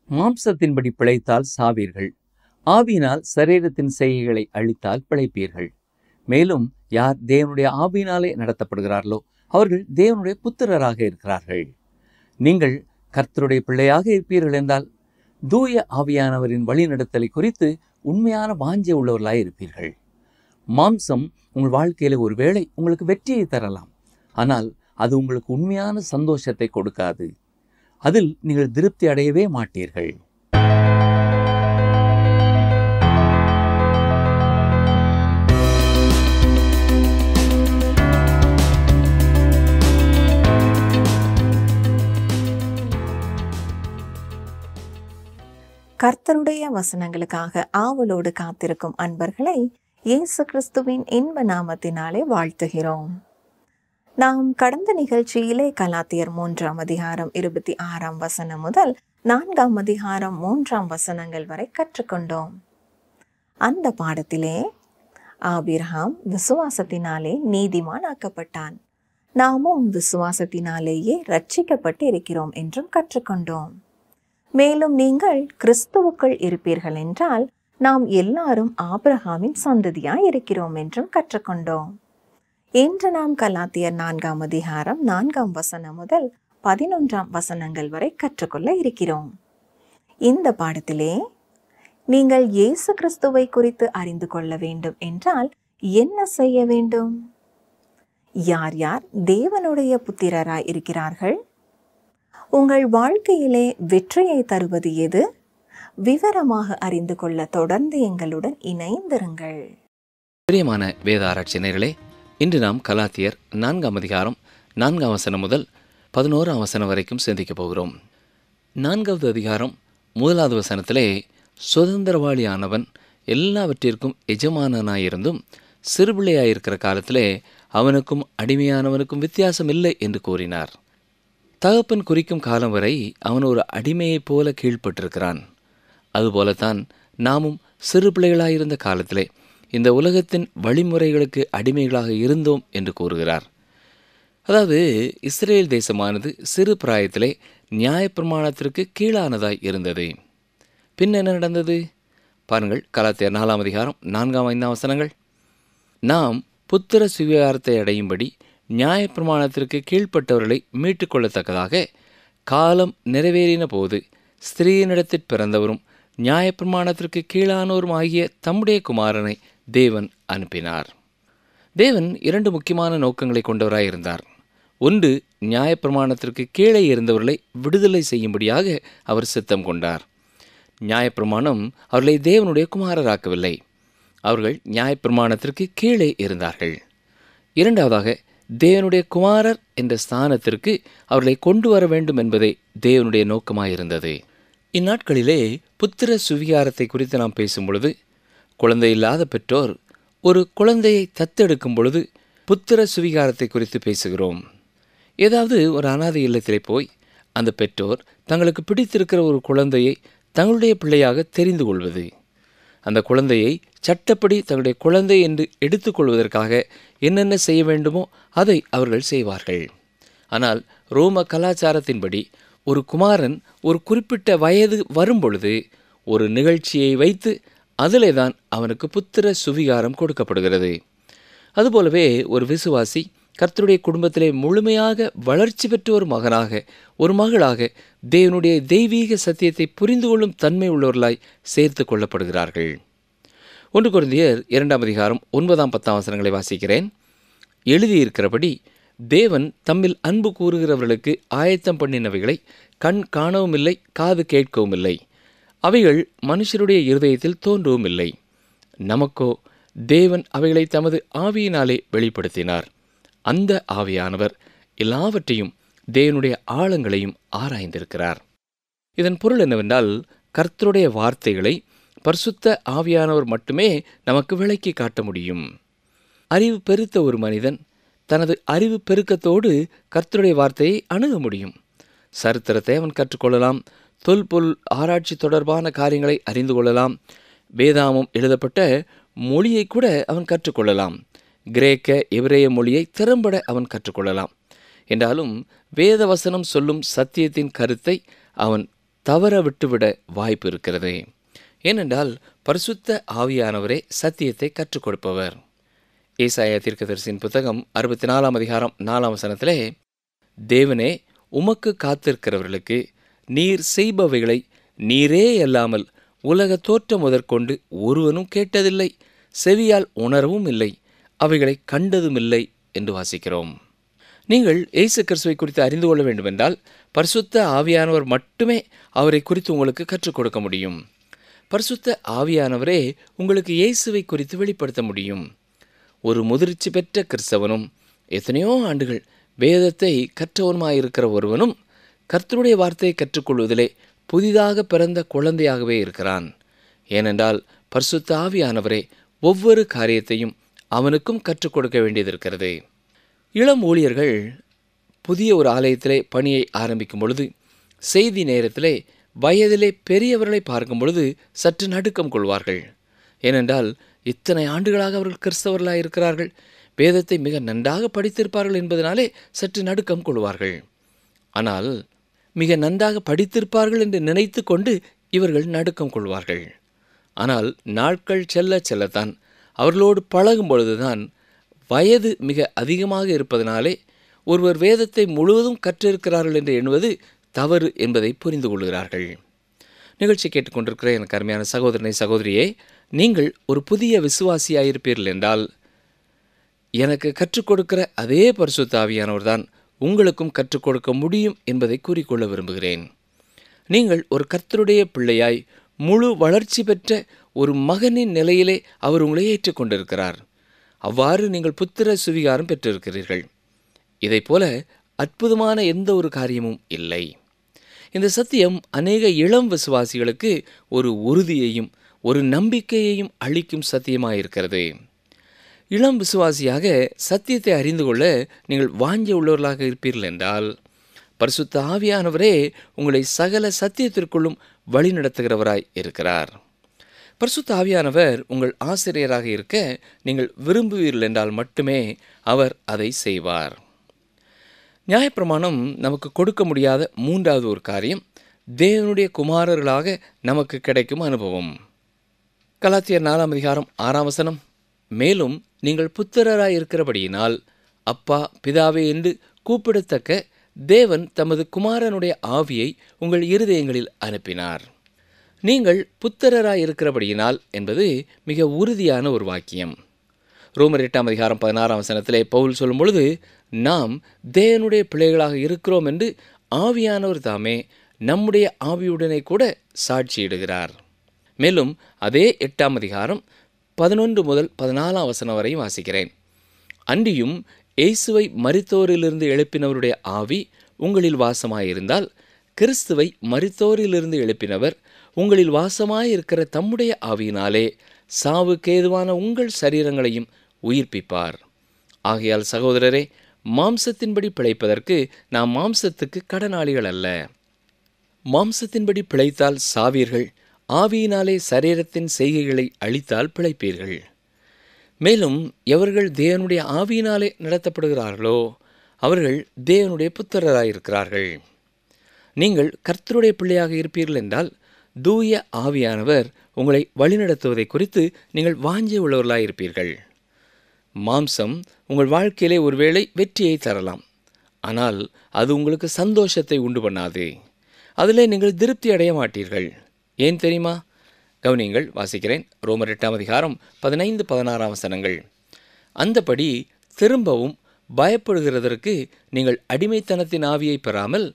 மாம்சத்தின்படி பிழைத்தால் சாவீர்கள், ஆவியினால் சரீரத்தின் செய்கைகளை அழித்தால் பிழைப்பீர்கள். மேலும் யார் தேவனுடைய ஆவியினாலே நடத்தப்படுகிறார்களோ அவர்கள் தேவனுடைய புத்திரராக இருக்கிறார்கள். நீங்கள் கர்த்தருடைய பிள்ளையாக இருப்பீர்கள் என்றால் தூய ஆவியானவரின் வழிநடத்தலை குறித்து உண்மையான வாஞ்சை உள்ளவர்களாய் இருப்பீர்கள். மாம்சம் உங்கள் வாழ்க்கையில ஒருவேளை உங்களுக்கு வெற்றியை தரலாம், ஆனால் அது உங்களுக்கு உண்மையான சந்தோஷத்தை கொடுக்காது. அதில் நீங்கள் திருப்தி அடையவே மாட்டீர்கள். கர்த்தருடைய வசனங்களுக்காக ஆவலோடு காத்திருக்கும் அன்பர்களை இயேசு கிறிஸ்துவின் இன்ப நாமத்தினாலே வாழ்த்துகிறோம். நாம் கடந்த நிகழ்ச்சியிலே கலாத்தியர் 3ஆம் அதிகாரம் 26ஆம் வசனம் முதல் 4ஆம் அதிகாரம் 3ஆம் வசனங்கள் வரை கற்றுக்கொண்டோம். அந்த பாடத்திலே ஆபிரகாம் விசுவாசத்தினாலே நீதிமான் ஆக்கப்பட்டான், நாமும் விசுவாசத்தினாலேயே ரட்சிக்கப்பட்டு இருக்கிறோம் என்றும் கற்றுக்கொண்டோம். மேலும் நீங்கள் கிறிஸ்துவுக்குள் இருப்பீர்கள் என்றால் நாம் எல்லாரும் ஆபிரகாமின் சந்ததியாய் இருக்கிறோம் என்றும் கற்றுக்கொண்டோம். இன்று நாம் கலாத்தியர் 4ஆம் அதிகாரம் 4ஆம் வசனம் முதல் 11ஆம் வசனங்கள் வரை கற்றுக்கொள்ள இருக்கிறோம். இந்த பாடத்திலே நீங்கள் இயேசு கிறிஸ்துவை குறித்து அறிந்து கொள்ள வேண்டும் என்றால் என்ன செய்ய வேண்டும்? யார் யார் தேவனுடைய புத்திரராய் இருக்கிறார்கள்? உங்கள் வாழ்க்கையிலே வெற்றியை தருவது எது? விவரமாக அறிந்து கொள்ள தொடர்ந்து எங்களுடன் இணைந்திருங்கள். பிரியமான வேத ஆராய்ச்சி நேயர்களே, இன்று நாம் கலாத்தியர் 4ஆம் அதிகாரம் 4ஆம் வசனம் முதல் 11ஆம் வசனம் வரைக்கும் சிந்திக்கப் போகிறோம். 4வது அதிகாரம் 1வது வசனத்திலே சுதந்திரவாளியானவன் எல்லாவற்றிற்கும் எஜமானனாயிருந்தும் சிறுபிள்ளையாயிருக்கிற காலத்திலே அவனுக்கும் அடிமையானவனுக்கும் வித்தியாசம் இல்லை என்று கூறினார். தகப்பன் குறிக்கும் காலம் வரை அவன் ஒரு அடிமையைப் போல கீழ்ப்பட்டிருக்கிறான். அதுபோலத்தான் நாமும் சிறு பிள்ளைகளாயிருந்த காலத்திலே இந்த உலகத்தின் வழிமுறைகளுக்கு அடிமைகளாக இருந்தோம் என்று கூறுகிறார். அதாவது இஸ்ரேல் தேசமானது சிறு பிராயத்திலே நியாயப்பிரமாணத்திற்கு கீழானதாய் இருந்தது. பின் என்ன நடந்தது பாருங்கள். கலாத்தியர் 4ஆம் அதிகாரம் 4ஆம் 5ஆம் வசனங்கள். நாம் புத்திர சுவிகாரத்தை அடையும்படி நியாயப்பிரமாணத்திற்கு கீழ்ப்பட்டவர்களை மீட்டுக்கொள்ளத்தக்கதாக காலம் நிறைவேறின போது ஸ்திரீனிடத்தில் பிறந்தவரும் நியாயப்பிரமாணத்திற்கு கீழானோரும் ஆகிய தம்முடைய குமாரனை தேவன் அனுப்பினார். தேவன் 2 முக்கியமான நோக்கங்களை கொண்டவராயிருந்தார். ஒன்று, நியாயப்பிரமாணத்திற்கு கீழே இருந்தவர்களை விடுதலை செய்யும்படியாக அவர் சித்தம் கொண்டார். நியாயப்பிரமாணம் அவர்களை தேவனுடைய குமாரராக்கவில்லை, அவர்கள் நியாயப்பிரமாணத்திற்கு கீழே இருந்தார்கள். இரண்டாவதாக, தேவனுடைய குமாரர் என்ற ஸ்தானத்திற்கு அவர்களை கொண்டு வர வேண்டும் என்பதே தேவனுடைய நோக்கமாயிருந்தது. இந்நாட்களிலே புத்திர சுவிகாரத்தை குறித்து நாம் பேசும் பொழுது, குழந்தை இல்லாத பெற்றோர் ஒரு குழந்தையை தத்தெடுக்கும் பொழுது புத்திர சுவிகாரத்தை குறித்து பேசுகிறோம். ஏதாவது ஒரு அனாதை இல்லத்திலே போய் அந்த பெற்றோர் தங்களுக்கு பிடித்திருக்கிற ஒரு குழந்தையை தங்களுடைய பிள்ளையாக தெரிந்து கொள்வது, அந்த குழந்தையை சட்டப்படி தங்களுடைய குழந்தை என்று எடுத்துக்கொள்வதற்காக என்னென்ன செய்ய வேண்டுமோ அதை அவர்கள் செய்வார்கள். ஆனால் ரோம கலாச்சாரத்தின்படி ஒரு குமாரன் ஒரு குறிப்பிட்ட வயது வரும்பொழுது ஒரு நிகழ்ச்சியை வைத்து அதிலே தான் அவனுக்கு புத்திர சுவிகாரம் கொடுக்கப்படுகிறது. அதுபோலவே ஒரு விசுவாசி கர்த்தருடைய குடும்பத்திலே முழுமையாக வளர்ச்சி பெற்ற ஒரு மகனாக ஒரு மகளாக தேவனுடைய தெய்வீக சத்தியத்தை புரிந்து கொள்ளும் தன்மை உள்ளவர்களாய் சேர்த்து கொள்ளப்படுகிறார்கள். 1 கொரிந்தியர் 2ஆம் அதிகாரம் 9ஆம் 10ஆம் வசனங்களை வாசிக்கிறேன். எழுதியிருக்கிறபடி தேவன் தம்மில் அன்பு கூறுகிறவர்களுக்கு ஆயத்தம் பண்ணினவைகளை கண் காணவும் இல்லை, காது கேட்கவும் இல்லை, அவைகள் மனுஷருடைய இருதயத்தில் தோன்றவும் இல்லை. நமக்கோ தேவன் அவைகளை தமது ஆவியினாலே வெளிப்படுத்தினார். அந்த ஆவியானவர் எல்லாவற்றையும் தேவனுடைய ஆழங்களையும் ஆராய்ந்திருக்கிறார். இதன் பொருள் என்னவென்றால், கர்த்தருடைய வார்த்தைகளை பரிசுத்த ஆவியானவர் மட்டுமே நமக்கு விளக்கி காட்ட முடியும். அறிவு பெருத்த ஒரு மனிதன் தனது அறிவு பெருக்கத்தோடு கர்த்தருடைய வார்த்தையை அணுக முடியும். சரித்திரத்தை அவன் கற்றுக்கொள்ளலாம், தொல்பொருள் ஆராய்ச்சி தொடர்பான காரியங்களை அறிந்து கொள்ளலாம், வேதாமம் எழுதப்பட்ட மொழியை கூட அவன் கற்றுக்கொள்ளலாம், கிரேக்க எபிரேய மொழியை திறம்பட அவன் கற்றுக்கொள்ளலாம். என்றாலும் வேதவசனம் சொல்லும் சத்தியத்தின் கருத்தை அவன் தவற விட்டுவிட வாய்ப்பு இருக்கிறது. ஏனென்றால் பரிசுத்த ஆவியானவரே சத்தியத்தை கற்றுக் கொடுப்பவர். ஏசாயா தீர்க்கதரிசியின் புத்தகம் 64 அதிகாரம் 4 வசனத்திலே, தேவனே, உமக்கு காத்திருக்கிறவர்களுக்கு நீர் செய்பவைகளை நீரே அல்லாமல் உலக தோற்றம் முதற்கொண்டு ஒருவனும் கேட்டதில்லை, செவியால் உணரவும் இல்லை, அவைகளை கண்டதுமில்லை என்று வாசிக்கிறோம். நீங்கள் இயேசு கிறிஸ்துவை குறித்து அறிந்து கொள்ள வேண்டுமென்றால் பரிசுத்த ஆவியானவர் மட்டுமே அவரை குறித்து உங்களுக்கு கற்றுக் கொடுக்க முடியும். பரிசுத்த ஆவியானவரே உங்களுக்கு இயேசுவை குறித்து வெளிப்படுத்த முடியும். ஒரு முதிர்ச்சி பெற்ற கிறிஸ்தவனும் எத்தனையோ ஆண்டுகள் வேதத்தை கற்றவனுமாயிருக்கிற ஒருவனும் கர்த்தருடைய வார்த்தையை கற்றுக்கொள்வதிலே புதிதாக பிறந்த குழந்தையாகவே இருக்கிறான். ஏனென்றால் பரிசுத்த ஆவியானவரே ஒவ்வொரு காரியத்தையும் அவனுக்கும் கற்றுக் கொடுக்க வேண்டியது இருக்கிறது. இளம் ஊழியர்கள் புதிய ஒரு ஆலயத்திலே பணியை ஆரம்பிக்கும் பொழுது, செய்தி நேரத்திலே வயதிலே பெரியவர்களை பார்க்கும் பொழுது சற்று நடுக்கம் கொள்வார்கள். ஏனென்றால் இத்தனை ஆண்டுகளாக அவர்கள் கிறிஸ்தவர்களாக இருக்கிறார்கள், வேதத்தை மிக நன்றாக படித்திருப்பார்கள் என்பதனாலே சற்று நடுக்கம் கொள்வார்கள். ஆனால் மிக நன்றாக படித்திருப்பார்கள் என்று நினைத்து கொண்டு இவர்கள் நடுக்கம் கொள்வார்கள். ஆனால் நாட்கள் செல்ல செல்லத்தான், அவர்களோடு பழகும் பொழுதுதான், வயது மிக அதிகமாக இருப்பதனாலே ஒருவர் வேதத்தை முழுவதும் கற்றிருக்கிறார்கள் என்று எண்ணுவது தவறு என்பதை புரிந்து கொள்கிறார்கள். நிகழ்ச்சி கேட்டுக்கொண்டிருக்கிற எனக்கு அருமையான சகோதரனை சகோதரியே, நீங்கள் ஒரு புதிய விசுவாசியாயிருப்பீர்கள் என்றால், எனக்கு கற்றுக் கொடுக்கிற அதே பரிசுத்த ஆவியானவர் தான் உங்களுக்கும் கற்றுக் கொடுக்க முடியும் என்பதை கூறிக்கொள்ள விரும்புகிறேன். நீங்கள் ஒரு கர்த்தருடைய பிள்ளையாய் முழு வளர்ச்சி பெற்ற ஒரு மகனின் நிலையிலே அவர் உங்களை ஏற்றுக்கொண்டிருக்கிறார். அவ்வாறு நீங்கள் புத்திர சுவிகாரம் பெற்றிருக்கிறீர்கள். இதைப்போல அற்புதமான எந்த ஒரு காரியமும் இல்லை. இந்த சத்தியம் அநேக இளம் விசுவாசிகளுக்கு ஒரு உறுதியையும் ஒரு நம்பிக்கையையும் அளிக்கும் சத்தியமாயிருக்கிறது. இளம் விசுவாசியாக சத்தியத்தை அறிந்து கொள்ள நீங்கள் வாஞ்ச உள்ளவர்களாக இருப்பீர்கள் என்றால், பரிசுத்த ஆவியானவரே உங்களை சகல சத்தியத்திற்குள்ளும் வழி நடத்துகிறவராய் இருக்கிறார். பரிசுத்த ஆவியானவர் உங்கள் ஆசிரியராக இருக்க நீங்கள் விரும்புவீர்கள் என்றால் மட்டுமே அவர் அதை செய்வார். நியாயப்பிரமாணம் நமக்கு கொடுக்க முடியாத மூன்றாவது ஒரு காரியம், தேவனுடைய குமாரர்களாக நமக்கு கிடைக்கும் அனுபவம். கலாத்தியர் 4 அதிகாரம் 6 வசனம், மேலும் நீங்கள் புத்திரராய் இருக்கிறபடியினால் அப்பா பிதாவே என்று கூப்பிடத்தக்க தேவன் தமது குமாரனுடைய ஆவியை உங்கள் இருதயங்களில் அனுப்பினார். நீங்கள் புத்திரராய் இருக்கிறபடியினால் என்பது மிக உறுதியான ஒரு வாக்கியம். ரோமர் 8 அதிகாரம் 16 வசனத்திலே பவுல் சொல்லும் பொழுது, நாம் தேவனுடைய பிள்ளைகளாக இருக்கிறோம் என்று ஆவியானவர் தாமே நம்முடைய ஆவியுடனே கூட சாட்சியிடுகிறார். மேலும் அதே 8 அதிகாரம் 11 முதல் 14 வசனம் வரை வாசிக்கிறேன். அன்றியும் இயேசுவை மரித்தோரிலிருந்து எழுப்பினவருடைய ஆவி உங்களில் வாசமாயிருந்தால், கிறிஸ்துவை மரித்தோரிலிருந்து எழுப்பினவர் உங்களில் வாசமாயிருக்கிற தம்முடைய ஆவியினாலே சாவுக்கேதுவான உங்கள் சரீரங்களையும் உயிர்ப்பிப்பார். ஆகையால் சகோதரரே, மாம்சத்தின்படி பிழைப்பதற்கு நாம் மாம்சத்துக்கு கடனாளிகள் அல்ல. மாம்சத்தின்படி பிழைத்தால் சாவீர்கள், ஆவியினாலே சரீரத்தின் செய்கைகளை அழித்தால் பிழைப்பீர்கள். மேலும் எவர்கள் தேவனுடைய ஆவியினாலே நடத்தப்படுகிறார்களோ அவர்கள் தேவனுடைய புத்திரராயிருக்கிறார்கள். நீங்கள் கர்த்தருடைய பிள்ளையாக இருப்பீர்கள் என்றால், தூய ஆவியானவர் உங்களை வழிநடத்துவதை குறித்து நீங்கள் வாஞ்சை உள்ளவர்களாயிருப்பீர்கள். மாம்சம் உங்கள் வாழ்க்கையிலே ஒருவேளை வெற்றியை தரலாம், ஆனால் அது உங்களுக்கு சந்தோஷத்தை உண்டு பண்ணாது. அதிலே நீங்கள் திருப்தி அடைய மாட்டீர்கள். ஏன் தெரியுமா? கவனிங்கள், வாசிக்கிறேன். ரோமர் 8 அதிகாரம் 15-16 வசனங்கள். அந்தபடி திரும்பவும் பயப்படுகிறதற்கு நீங்கள் அடிமைத்தனத்தின் ஆவியை பெறாமல்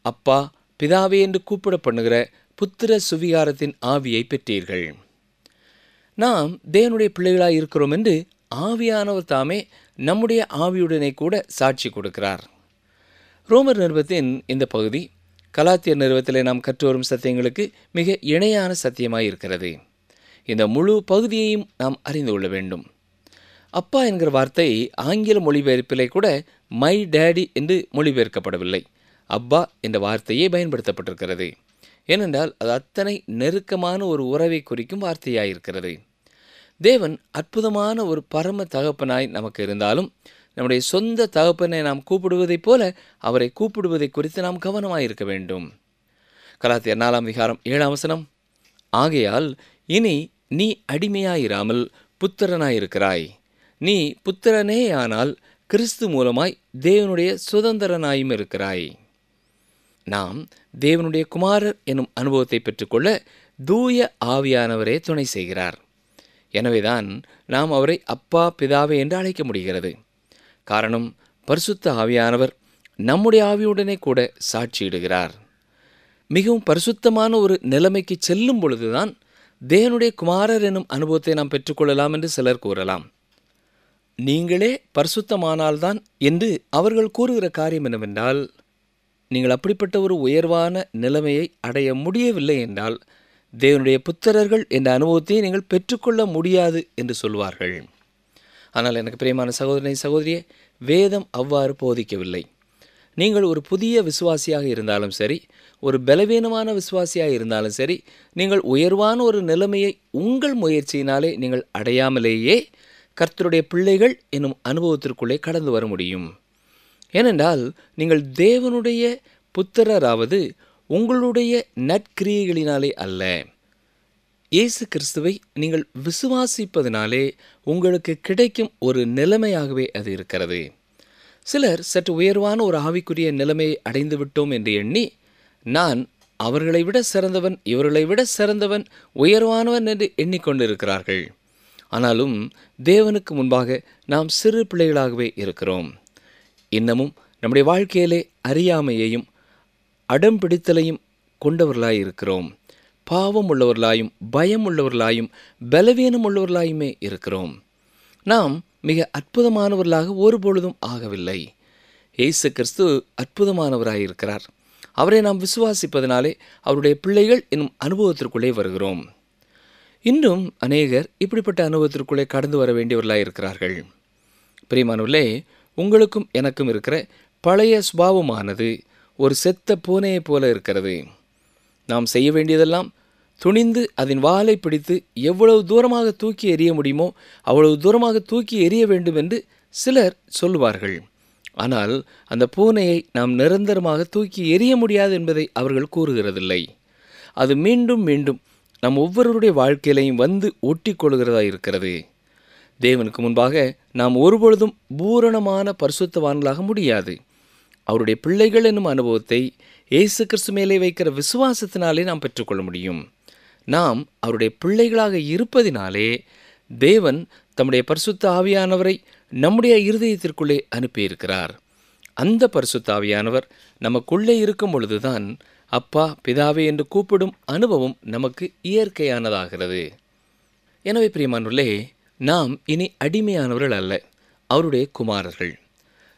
அப்பா பிதாவே என்று கூப்பிட பண்ணுகிற புத்திர சுவிகாரத்தின் ஆவியை பெற்றீர்கள். நாம் தேவனுடைய பிள்ளைகளாய் இருக்கிறோம் என்று ஆவியானவர் தாமே நம்முடைய ஆவியுடனே கூட சாட்சி கொடுக்கிறார். ரோமர் நிருபத்தின் இந்த பகுதி கலாத்தியர் நிருபத்திலே நாம் கற்றுவரும் சத்தியங்களுக்கு மிக இணையான சத்தியமாய் இருக்கிறது. இந்த முழு பகுதியையும் நாம் அறிந்து கொள்ள வேண்டும். அப்பா என்கிற வார்த்தை ஆங்கில மொழிபெயர்ப்பிலே கூட மை டேடி என்று மொழிபெயர்க்கப்படவில்லை. அப்பா என்ற வார்த்தையே பயன்படுத்தப்பட்டிருக்கிறது. ஏனென்றால் அது அத்தனை நெருக்கமான ஒரு உறவை குறிக்கும் வார்த்தையாயிருக்கிறது. தேவன் அற்புதமான ஒரு பரம தகப்பனாய் நமக்கு இருந்தாலும், நம்முடைய சொந்த தகப்பனை நாம் கூப்பிடுவதைப் போல அவரை கூப்பிடுவதை குறித்து நாம் கவனமாயிருக்க வேண்டும். கலாத்தியர் 4:7 ஆகையால் இனி நீ அடிமையாயிராமல் புத்திரனாயிருக்கிறாய். நீ புத்திரனேயானால் கிறிஸ்து மூலமாய் தேவனுடைய சுதந்திரனாயும் இருக்கிறாய். நாம் தேவனுடைய குமாரர் எனும் அனுபவத்தை பெற்றுக்கொள்ள தூய ஆவியானவரே துணை செய்கிறார். எனவேதான் நாம் அவரை அப்பா பிதாவே என்று அழைக்க முடிகிறது. காரணம், பரிசுத்த ஆவியானவர் நம்முடைய ஆவியுடனே கூட சாட்சியிடுகிறார். மிகவும் பரிசுத்தமான ஒரு நிலைமைக்கு செல்லும் பொழுதுதான் தேவனுடைய குமாரர் எனும் அனுபவத்தை நாம் பெற்றுக்கொள்ளலாம் என்று சிலர் கூறலாம். நீங்களே பரிசுத்தமானால்தான் என்று அவர்கள் கூறுகிற காரியம் என்னவென்றால், நீங்கள் அப்படிப்பட்ட ஒரு உயர்வான நிலைமையை அடைய முடியவில்லை என்றால் தேவனுடைய புத்திரர்கள் என்ற அனுபவத்தை நீங்கள் பெற்றுக்கொள்ள முடியாது என்று சொல்வார்கள். ஆனால் எனக்கு பிரியமான சகோதரனை சகோதரியே, வேதம் அவ்வாறு போதிக்கவில்லை. நீங்கள் ஒரு புதிய விசுவாசியாக இருந்தாலும் சரி, ஒரு பலவீனமான விசுவாசியாக இருந்தாலும் சரி, நீங்கள் உயர்வான ஒரு நிலைமையை உங்கள் முயற்சியினாலே நீங்கள் அடையாமலேயே கர்த்தருடைய பிள்ளைகள் என்னும் அனுபவத்திற்குள்ளே கடந்து வர முடியும். ஏனென்றால் நீங்கள் தேவனுடைய புத்திரராவது உங்களுடைய நற்கிரியைகளினாலே அல்ல, இயேசு கிறிஸ்துவை நீங்கள் விசுவாசிப்பதினாலே உங்களுக்கு கிடைக்கும் ஒரு நிலைமையாகவே அது இருக்கிறது. சிலர் சற்று உயர்வான ஒரு ஆவிக்குரிய நிலைமையை அடைந்து விட்டோம் என்று எண்ணி, நான் அவர்களை விட சிறந்தவன், இவர்களை விட சிறந்தவன், உயர்வானவன் என்று எண்ணிக்கொண்டிருக்கிறார்கள். ஆனாலும் தேவனுக்கு முன்பாக நாம் சிறு பிள்ளைகளாகவே இருக்கிறோம். இன்னமும் நம்முடைய வாழ்க்கையிலே அறியாமையையும் அடம்பிடித்தலையும் கொண்டவர்களாய் இருக்கிறோம். பாவம் உள்ளவர்களாயும் பயம் உள்ளவர்களாயும் பலவீனம் உள்ளவர்களாயுமே இருக்கிறோம். நாம் மிக அற்புதமானவர்களாக ஒருபொழுதும் ஆகவில்லை. இயேசு கிறிஸ்து அற்புதமானவராயிருக்கிறார். அவரை நாம் விசுவாசிப்பதனாலே அவருடைய பிள்ளைகள் என்னும் அனுபவத்திற்குள்ளே வருகிறோம். இன்னும் அநேகர் இப்படிப்பட்ட அனுபவத்திற்குள்ளே கடந்து வர வேண்டியவர்களாக இருக்கிறார்கள். பிரியமானவர்களே, உங்களுக்கும் எனக்கும் இருக்கிற பழைய சுபாவமானது ஒரு செத்த பூனையைப் போல இருக்கிறது. நாம் செய்ய வேண்டியதெல்லாம் துணிந்து அதன் வாலை பிடித்து எவ்வளவு தூரமாக தூக்கி எறிய முடியுமோ அவ்வளவு தூரமாக தூக்கி எறிய வேண்டும் என்று சிலர் சொல்லுவார்கள். ஆனால் அந்த பூனையை நாம் நிரந்தரமாக தூக்கி எறிய முடியாது என்பதை அவர்கள் கூறுகிறதில்லை. அது மீண்டும் மீண்டும் நம் ஒவ்வொருவருடைய வாழ்க்கையிலையும் வந்து ஒட்டி கொள்கிறதா இருக்கிறது. தேவனுக்கு முன்பாக நாம் ஒருபொழுதும் பூரணமான பரிசுத்தவான்களாக முடியாது. அவருடைய பிள்ளைகள் என்னும் அனுபவத்தை இயேசு கிறிஸ்து மேலே வைக்கிற விசுவாசத்தினாலே நாம் பெற்றுக்கொள்ள முடியும். நாம் அவருடைய பிள்ளைகளாக இருப்பதினாலே தேவன் தம்முடைய பரிசுத்த ஆவியானவரை நம்முடைய இருதயத்திற்குள்ளே அனுப்பியிருக்கிறார். அந்த பரிசுத்த ஆவியானவர் நமக்குள்ளே இருக்கும் பொழுதுதான் அப்பா பிதாவே என்று கூப்பிடும் அனுபவம் நமக்கு இயற்கையானதாகிறது. எனவே பிரியமானவர்களே, நாம் இனி அடிமையானவர்கள் அல்ல, அவருடைய குமாரர்கள்.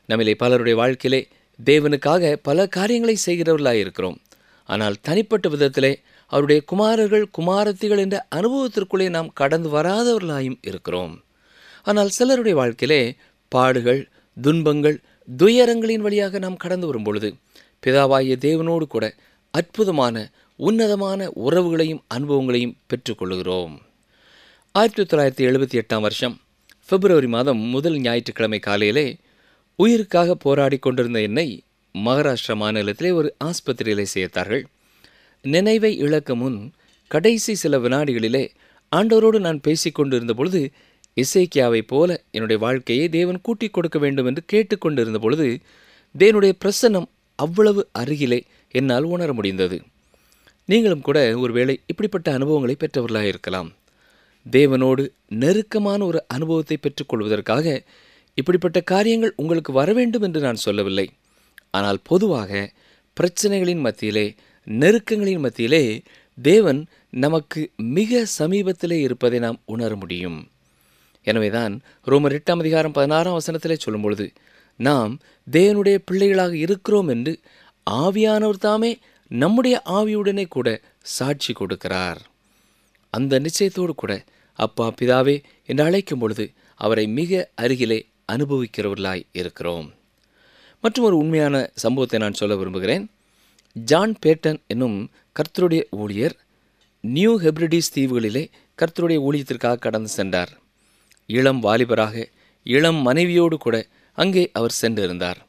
நம்மிலே பலருடைய வாழ்க்கையிலே தேவனுக்காக பல காரியங்களை செய்கிறவர்களாக இருக்கிறோம். ஆனால் தனிப்பட்ட விதத்திலே அவருடைய குமாரர்கள் குமாரத்திகள் என்ற அனுபவத்திற்குள்ளே நாம் கடந்து வராதவர்களாயும் இருக்கிறோம். ஆனால் சிலருடைய வாழ்க்கையிலே பாடுகள், துன்பங்கள், துயரங்களின் வழியாக நாம் கடந்து வரும் பொழுது பிதாவாகிய தேவனோடு கூட அற்புதமான உன்னதமான உறவுகளையும் அனுபவங்களையும் பெற்றுக்கொள்கிறோம். 1978 பிப்ரவரி மாதம் முதல் ஞாயிற்றுக்கிழமை காலையிலே உயிருக்காக போராடி கொண்டிருந்த என்னை மகாராஷ்டிரா மாநிலத்திலே ஒரு ஆஸ்பத்திரியிலே சேர்த்தார்கள். நினைவை இழக்க முன் கடைசி சில வினாடிகளிலே ஆண்டவரோடு நான் பேசிக்கொண்டிருந்த பொழுது இசைக்கியாவை போல என்னுடைய வாழ்க்கையை தேவன் கூட்டிக் கொடுக்க வேண்டும் என்று கேட்டுக்கொண்டிருந்த பொழுது தேவனுடைய பிரசன்னம் அவ்வளவு அருகிலே என்னால் உணர முடிந்தது. நீங்களும் கூட ஒருவேளை இப்படிப்பட்ட அனுபவங்களை பெற்றவர்களாக இருக்கலாம். தேவனோடு நெருக்கமான ஒரு அனுபவத்தை பெற்றுக்கொள்வதற்காக இப்படிப்பட்ட காரியங்கள் உங்களுக்கு வர வேண்டும் என்று நான் சொல்லவில்லை. ஆனால் பொதுவாக பிரச்சனைகளின் மத்தியிலே, நெருக்கங்களின் மத்தியிலே தேவன் நமக்கு மிக சமீபத்திலே இருப்பதை நாம் உணர முடியும். எனவேதான் ரோமர் 8:16 சொல்லும் பொழுது நாம் தேவனுடைய பிள்ளைகளாக இருக்கிறோம் என்று ஆவியானவர் தாமே நம்முடைய ஆவியுடனே கூட சாட்சி கொடுக்கிறார். அந்த நிச்சயத்தோடு கூட அப்பா பிதாவே என்று அழைக்கும் பொழுது அவரை மிக அருகிலே அனுபவிக்கிறவர்களாய் இருக்கிறோம். மற்றும் ஒரு உண்மையான சம்பவத்தை நான் சொல்ல விரும்புகிறேன். ஜான் பேட்டன் என்னும் கர்த்தருடைய ஊழியர் நியூ ஹெப்ரிடிஸ் தீவுகளிலே கர்த்தருடைய ஊழியத்திற்காக கடந்து சென்றார். இளம் வாலிபராக இளம் மனைவியோடு கூட அங்கே அவர் சென்றிருந்தார்.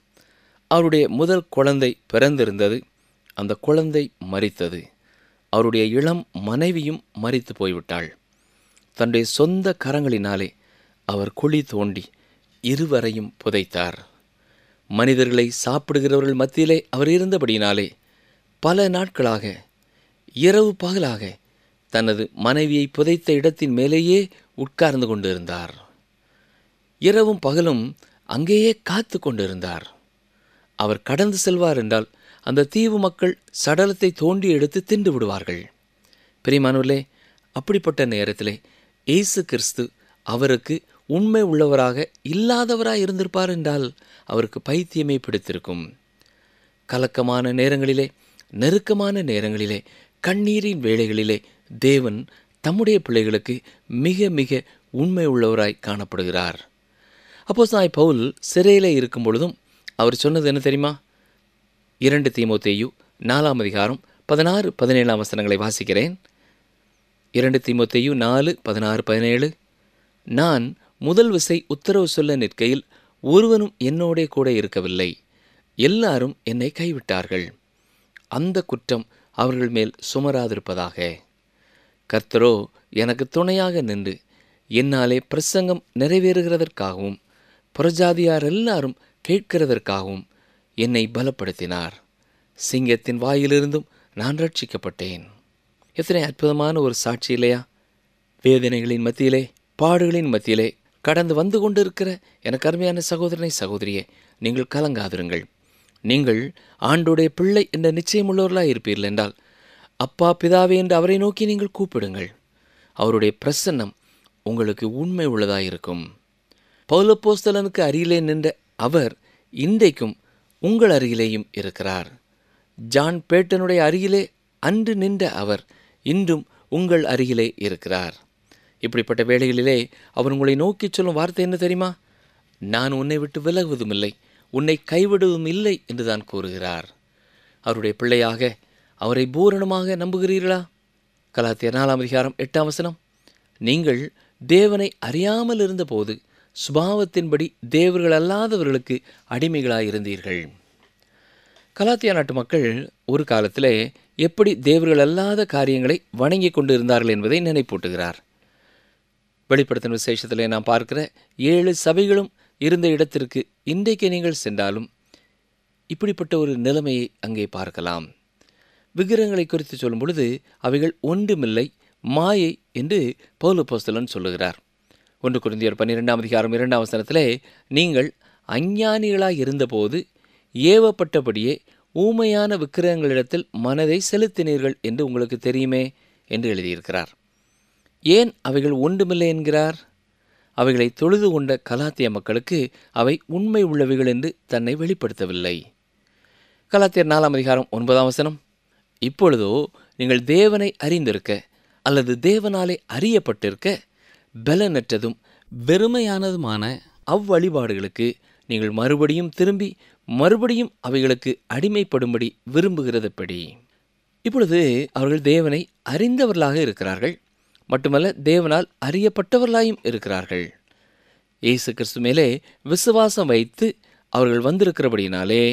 அவருடைய முதல் குழந்தை பிறந்திருந்தது. அந்த குழந்தை மரித்தது. அவருடைய இளம் மனைவியும் மரித்து போய்விட்டாள். தன்னுடைய சொந்த கரங்களினாலே அவர் குழி தோண்டி இருவரையும் புதைத்தார். மனிதர்களை சாப்பிடுகிறவர்கள் மத்தியிலே அவர் இருந்தபடியினாலே பல நாட்களாக இரவு பகலாக தனது மனைவியை புதைத்த இடத்தின் மேலேயே உட்கார்ந்து கொண்டிருந்தார். இரவும் பகலும் அங்கேயே காத்து கொண்டிருந்தார். அவர் கடந்து செல்வார் என்றால் அந்த தீவு மக்கள் சடலத்தை தோண்டி எடுத்து தின்று விடுவார்கள். பிரியமானவர்களே, அப்படிப்பட்ட நேரத்திலே இயேசு கிறிஸ்து அவருக்கு உண்மை உள்ளவராக இல்லாதவராக இருந்திருப்பார் என்றால் அவருக்கு பைத்தியமே பிடித்திருக்கும். கலக்கமான நேரங்களிலே, நெருக்கமான நேரங்களிலே, கண்ணீரின் வேளைகளிலே தேவன் தம்முடைய பிள்ளைகளுக்கு மிக மிக உண்மை உள்ளவராய் காணப்படுகிறார். அப்போஸ்தலனாகிய பவுல் சிறையிலே இருக்கும் பொழுதும் அவர் சொன்னது என்ன தெரியுமா? 2 தீமோத்தேயு 4 அதிகாரம் 16-17 வசனங்களை வாசிக்கிறேன். 2 தீமோத்தேயு 4:16-17. நான் முதல் விசை உத்தரவு சொல்ல நிற்கையில் ஒருவனும் என்னோடே கூட இருக்கவில்லை. எல்லாரும் என்னை கைவிட்டார்கள். அந்த குற்றம் அவர்கள் மேல் சுமராதிருப்பதாக. கர்த்தரோ எனக்கு துணையாக நின்று என்னாலே பிரசங்கம் நிறைவேறுகிறதற்காகவும் புறஜாதியார் எல்லாரும் கேட்கிறதற்காகவும் என்னை பலப்படுத்தினார். சிங்கத்தின் வாயிலிருந்தும் நான் ரட்சிக்கப்பட்டேன். எத்தனை அற்புதமான ஒரு சாட்சி இல்லையா? வேதனைகளின் மத்தியிலே, பாடுகளின் மத்தியிலே கடந்து வந்து கொண்டிருக்கிற எனக்கு அருமையான சகோதரனை சகோதரியே, நீங்கள் கலங்காதிருங்கள். நீங்கள் ஆண்டோடைய பிள்ளை என்ற நிச்சயமுள்ளவர்களாக இருப்பீர்கள் என்றால் அப்பா பிதாவே என்று அவரை நோக்கி நீங்கள் கூப்பிடுங்கள். அவருடைய பிரசன்னம் உங்களுக்கு உண்மை உள்ளதாக இருக்கும். பவுல் அப்போஸ்தலனுக்கு அருகிலே நின்ற அவர் இன்றைக்கும் உங்கள் அருகிலேயும் இருக்கிறார். ஜான் பேட்டனுடைய அருகிலே அன்று நின்ற அவர் இன்றும் உங்கள் அருகிலே இருக்கிறார். இப்படிப்பட்ட வேளைகளிலே அவர் உங்களை நோக்கி சொல்லும் வார்த்தை என்ன தெரியுமா? நான் உன்னை விட்டு விலகுவதும் இல்லை, உன்னை கைவிடுவதும் இல்லை என்று தான் கூறுகிறார். அவருடைய பிள்ளையாக அவரை பூரணமாக நம்புகிறீர்களா? கலாத்தியர் 4 அதிகாரம் 8 வசனம். நீங்கள் தேவனை அறியாமல் இருந்தபோது சுபாவத்தின்படி தேவர்கள் அல்லாதவர்களுக்கு அடிமைகளாயிருந்தீர்கள். கலாத்தியா நாட்டு மக்கள் ஒரு காலத்திலே எப்படி தேவர்கள் அல்லாத காரியங்களை வணங்கி கொண்டு இருந்தார்கள் என்பதை நினைப்பூட்டுகிறார். வெளிப்படுத்தின விசேஷத்திலே நாம் பார்க்கிற 7 சபைகளும் இருந்த இடத்திற்கு இன்றைக்கு நீங்கள் சென்றாலும் இப்படிப்பட்ட ஒரு நிலைமையை அங்கே பார்க்கலாம். விக்கிரகங்களை குறித்து சொல்லும் பொழுது அவைகள் ஒன்றுமில்லை, மாயை என்று பவுல் அப்போஸ்தலன் சொல்லுகிறார். 1 கொரிந்தியர் 12 அதிகாரம் 2 வசனத்திலே நீங்கள் அஞ்ஞானிகளாய் இருந்தபோது ஏவப்பட்டபடியே ஊமையான விக்கிரகங்களிடத்தில் மனதை செலுத்தினீர்கள் என்று உங்களுக்கு தெரியுமே என்று எழுதியிருக்கிறார். ஏன் அவைகள் ஒன்றுமில்லை என்கிறார்? அவைகளை தொழுது கொண்ட கலாத்திய மக்களுக்கு அவை உண்மை உள்ளவைகள் என்று தன்னை வெளிப்படுத்தவில்லை. கலாத்தியர் 4 அதிகாரம் 9 வசனம். இப்பொழுதோ நீங்கள் தேவனை அறிந்திருக்க அல்லது தேவனாலே அறியப்பட்டிருக்க பலனற்றதும் வெறுமையானதுமான அவ்வழிபாடுகளுக்கு நீங்கள் மறுபடியும் திரும்பி மறுபடியும் அவைகளுக்கு அடிமைப்படும்படி விரும்புகிறதுபடி. இப்பொழுது அவர்கள் தேவனை அறிந்தவர்களாக இருக்கிறார்கள், மட்டுமல்ல தேவனால் அறியப்பட்டவர்களாயும் இருக்கிறார்கள். இயேசு கிறிஸ்து மேலே விசுவாசம் வைத்து அவர்கள் வந்திருக்கிறபடினாலே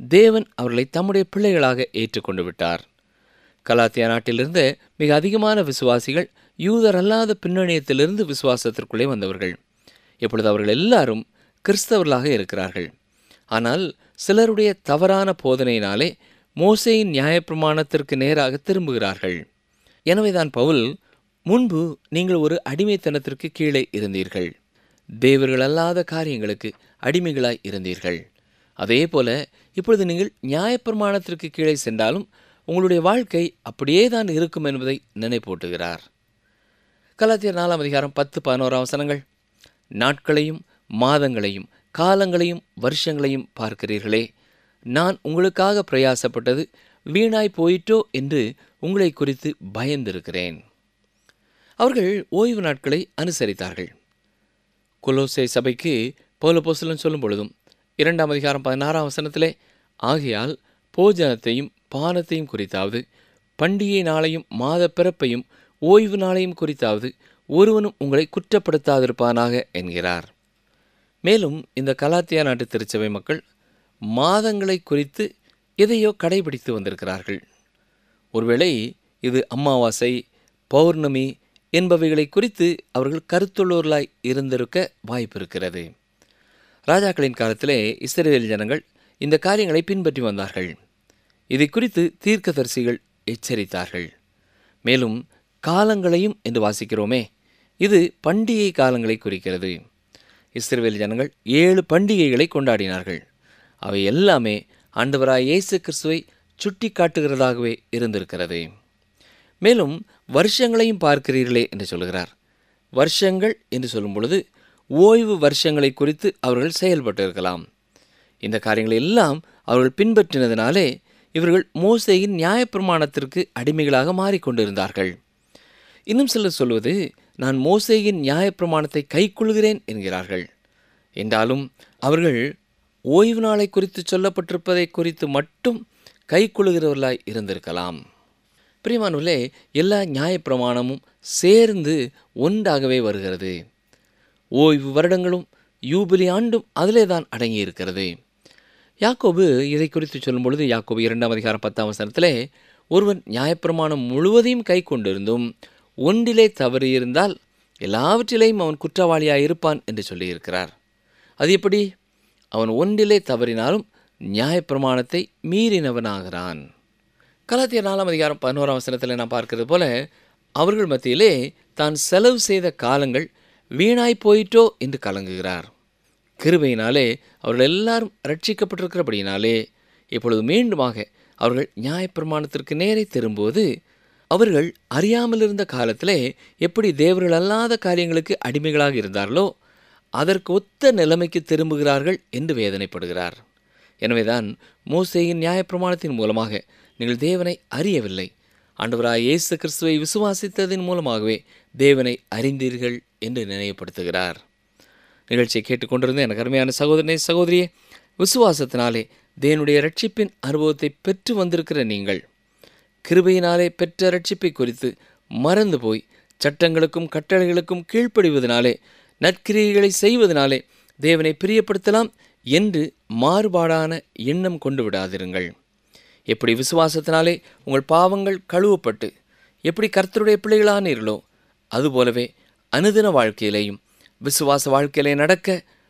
தேவன் அவர்களை தம்முடைய பிள்ளைகளாக ஏற்றுக்கொண்டு விட்டார். கலாத்தியா நாட்டிலிருந்து மிக அதிகமான விசுவாசிகள் யூதர் அல்லாத பின்னணியத்திலிருந்து விசுவாசத்திற்குள்ளே வந்தவர்கள். இப்பொழுது அவர்கள் எல்லாரும் கிறிஸ்தவர்களாக இருக்கிறார்கள். ஆனால் சிலருடைய தவறான போதனையினாலே மோசேயின் நியாயப்பிரமாணத்திற்கு நேராக திரும்புகிறார்கள். எனவேதான் பவுல், முன்பு நீங்கள் ஒரு அடிமைத்தனத்திற்கு கீழே இருந்தீர்கள், தேவர்கள் அல்லாத காரியங்களுக்கு அடிமைகளாய் இருந்தீர்கள். அதே போல இப்பொழுது நீங்கள் நியாயப்பிரமாணத்திற்கு கீழே சென்றாலும் உங்களுடைய வாழ்க்கை அப்படியே தான் இருக்கும் என்பதை நினைப்பூட்டுகிறார். கலாத்தியர் 4 அதிகாரம் 10-11 வசனங்கள். நாட்களையும் மாதங்களையும் காலங்களையும் வருஷங்களையும் பார்க்கிறீர்களே, நான் உங்களுக்காக பிரயாசப்பட்டது வீணாய் போயிட்டோ என்று உங்களை குறித்து பயந்திருக்கிறேன். அவர்கள் ஓய்வு நாட்களை அனுசரித்தார்கள். கொலோசே சபைக்கு பவுல் அப்போஸ்தலன் சொல்லும் பொழுதும் 2 அதிகாரம் 16 வசனத்திலே, ஆகையால் போஜனத்தையும் பானத்தையும் குறித்தாவது பண்டிகை நாளையும் மாத பிறப்பையும் ஓய்வு நாளையும் குறித்தாவது ஒருவனும் உங்களை குற்றப்படுத்தாதிருப்பானாக என்கிறார். மேலும் இந்த கலாத்தியா நாட்டு திருச்சபை மக்கள் மாதங்களை குறித்து எதையோ கடைபிடித்து வந்திருக்கிறார்கள். ஒருவேளை இது அமாவாசை, பௌர்ணமி என்பவைகளை குறித்து அவர்கள் கருத்துள்ளோர்களாய் இருந்திருக்க வாய்ப்பு இருக்கிறது. ராஜாக்களின் காலத்திலே இஸ்ரவேல் ஜனங்கள் இந்த காரியங்களை பின்பற்றி வந்தார்கள். இதை குறித்து தீர்க்கதரிசிகள் எச்சரித்தார்கள். மேலும் காலங்களையும் என்று வாசிக்கிறோமே, இது பண்டிகை காலங்களை குறிக்கிறது. இஸ்ரவேல் ஜனங்கள் 7 பண்டிகைகளை கொண்டாடினார்கள். அவை எல்லாமே ஆண்டவராய் இயேசு கிறிஸ்துவை சுட்டி காட்டுகிறதாகவே இருந்திருக்கிறது. மேலும் வருஷங்களையும் பார்க்கிறீர்களே என்று சொல்கிறார். வருஷங்கள் என்று சொல்லும் பொழுது ஓய்வு வருஷங்களை குறித்து அவர்கள் செயல்பட்டு இருக்கலாம். இந்த காரியங்களை எல்லாம் அவர்கள் பின்பற்றினதினாலே இவர்கள் மோசேயின் நியாயப்பிரமாணத்திற்கு அடிமைகளாக மாறிக்கொண்டிருந்தார்கள். இன்னும் சிலர் சொல்வது, நான் மோசேயின் நியாயப்பிரமாணத்தை கைக்கொள்கிறேன் என்கிறார்கள். என்றாலும் அவர்கள் ஓய்வு நாளை குறித்து சொல்லப்பட்டிருப்பதை குறித்து மட்டும் கைக்கொள்கிறவர்களாய் இருந்திருக்கலாம். பிரியமானவர்களே, எல்லா நியாயப்பிரமாணமும் சேர்ந்து ஒன்றாகவே வருகிறது. ஓய்வு வருடங்களும் யூபிலி ஆண்டும் அதிலே தான் அடங்கியிருக்கிறது. யாக்கோபு இதை குறித்து சொல்லும் பொழுது, யாக்கோபு 2 அதிகாரம் 10 ஒருவன் நியாயப்பிரமாணம் முழுவதையும் கை கொண்டிருந்தும் ஒன்றிலே தவறியிருந்தால் எல்லாவற்றிலேயும் அவன் குற்றவாளியாக இருப்பான் என்று சொல்லியிருக்கிறார். அது எப்படி? அவன் ஒன்றிலே தவறினாலும் நியாயப்பிரமாணத்தை மீறினவனாகிறான். கலாத்தியர் 4 அதிகாரம் 11 நாம் பார்க்கிறது போல, அவர்கள் மத்தியிலே தான் செலவு செய்த காலங்கள் வீணாய் போயிட்டோ என்று கலங்குகிறார். கிருபையினாலே அவர்கள் எல்லாரும் ரட்சிக்கப்பட்டிருக்கிறபடியினாலே இப்பொழுது மீண்டுமாக அவர்கள் நியாயப்பிரமாணத்திற்கு நேரே திரும்புவது, அவர்கள் அறியாமல் இருந்த காலத்திலே எப்படி தேவர்கள் அல்லாத காரியங்களுக்கு அடிமைகளாக இருந்தார்களோ அதற்கு ஒத்த நிலைமைக்கு திரும்புகிறார்கள் என்று வேதனைப்படுகிறார். எனவேதான் மோசேயின் நியாயப்பிரமாணத்தின் மூலமாக நீங்கள் தேவனை அறியவில்லை, ஆண்டவராய் இயேசு கிறிஸ்துவை விசுவாசித்ததின் மூலமாகவே தேவனை அறிந்தீர்கள் என்று நினைவுபடுத்துகிறார். நிகழ்ச்சியை கேட்டுக்கொண்டிருந்த எனக்கு அருமையான சகோதரனே, சகோதரியே, விசுவாசத்தினாலே தேவனுடைய ரட்சிப்பின் அனுபவத்தை பெற்று வந்திருக்கிற நீங்கள் கிருபையினாலே பெற்ற ரட்சிப்பை குறித்து மறந்து போய் சட்டங்களுக்கும் கட்டளைகளுக்கும் கீழ்ப்படிவதனாலே நற்கிரியைகளை செய்வதனாலே தேவனை பிரியப்படுத்தலாம் என்று மாறுபாடான எண்ணம் கொண்டு விடாதிருங்கள். எப்படி விசுவாசத்தினாலே உங்கள் பாவங்கள் கழுவப்பட்டு எப்படி கர்த்தருடைய பிள்ளைகளானீர்களோ அதுபோலவே அனுதின வாழ்க்கையிலேயும் விசுவாச வாழ்க்கையிலே நடக்க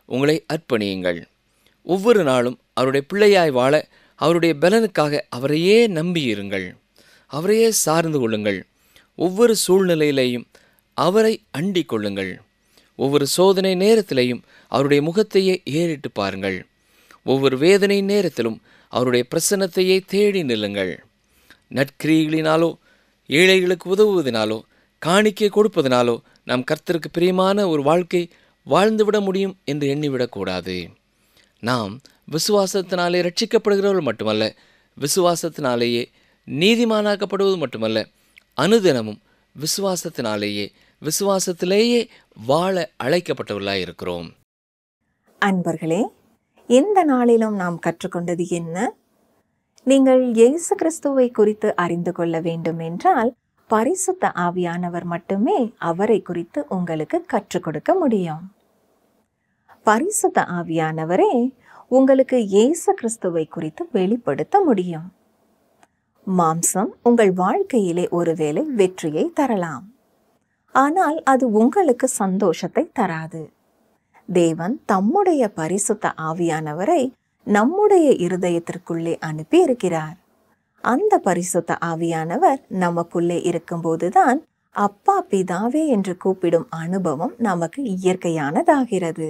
உங்களை அர்ப்பணியுங்கள். ஒவ்வொரு நாளும் அவருடைய பிள்ளையாய் வாழ அவருடைய பலனுக்காக அவரையே நம்பியிருங்கள். அவரையே சார்ந்து கொள்ளுங்கள். ஒவ்வொரு சூழ்நிலையிலேயும் அவரை அண்டிக் கொள்ளுங்கள். ஒவ்வொரு சோதனை நேரத்திலேயும் அவருடைய முகத்தையே ஏறிட்டு பாருங்கள். ஒவ்வொரு வேதனை நேரத்திலும் அவருடைய பிரசன்னத்தையே தேடி நில்லுங்கள். நற்கிரிகளினாலோ ஏழைகளுக்கு உதவுவதனாலோ காணிக்கை கொடுப்பதனாலோ நாம் கர்த்தருக்கு பிரியமான ஒரு வாழ்க்கை வாழ்ந்துவிட முடியும் என்று எண்ணிவிடக்கூடாது. நாம் விசுவாசத்தினாலே ரட்சிக்கப்படுகிறவர்கள் மட்டுமல்ல, விசுவாசத்தினாலேயே நீதிமானாக்கப்படுவது மட்டுமல்ல, அனுதினமும் விசுவாசத்திலேயே வாழ அழைக்கப்பட்டவர்களாய் இருக்கிறோம். அன்பர்களே, இந்த நாளிலும் நாம் கற்றுக்கொண்டது என்ன? நீங்கள் இயேசு கிறிஸ்துவை குறித்து அறிந்து கொள்ள வேண்டும் என்றால் பரிசுத்த ஆவியானவர் மட்டுமே அவரை குறித்து உங்களுக்கு கற்றுக் கொடுக்க முடியும். பரிசுத்த ஆவியானவரே உங்களுக்கு இயேசு கிறிஸ்துவை குறித்து வெளிப்படுத்த முடியும். மாம்சம் உங்கள் வாழ்க்கையிலே ஒருவேளை வெற்றியை தரலாம், ஆனால் அது உங்களுக்கு சந்தோஷத்தை தராது. தேவன் தம்முடைய பரிசுத்த ஆவியானவரை நம்முடைய இருதயத்திற்குள்ளே அனுப்பி இருக்கிறார். அந்த பரிசுத்த ஆவியானவர் நமக்குள்ளே இருக்கும்போதுதான் அப்பா பிதாவே என்று கூப்பிடும் அனுபவம் நமக்கு இயற்கையானதாகிறது.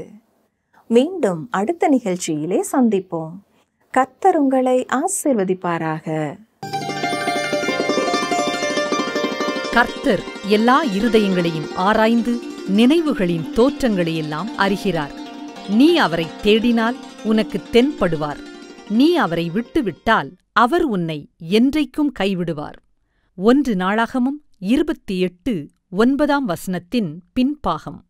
மீண்டும் அடுத்த நிகழ்ச்சியிலே சந்திப்போம். கர்த்தர் உங்களை ஆசீர்வதிப்பாராக. கர்த்தர் எல்லா இருதயங்களையும் ஆராய்ந்து நினைவுகளின் தோற்றங்களையெல்லாம் அறிகிறார். நீ அவரை தேடினால் உனக்கு தென்படுவார். நீ அவரை விட்டுவிட்டால் அவர் உன்னை என்றைக்கும் கைவிடுவார். 1 நாளாகமம் 28:9 பின்பாகம்.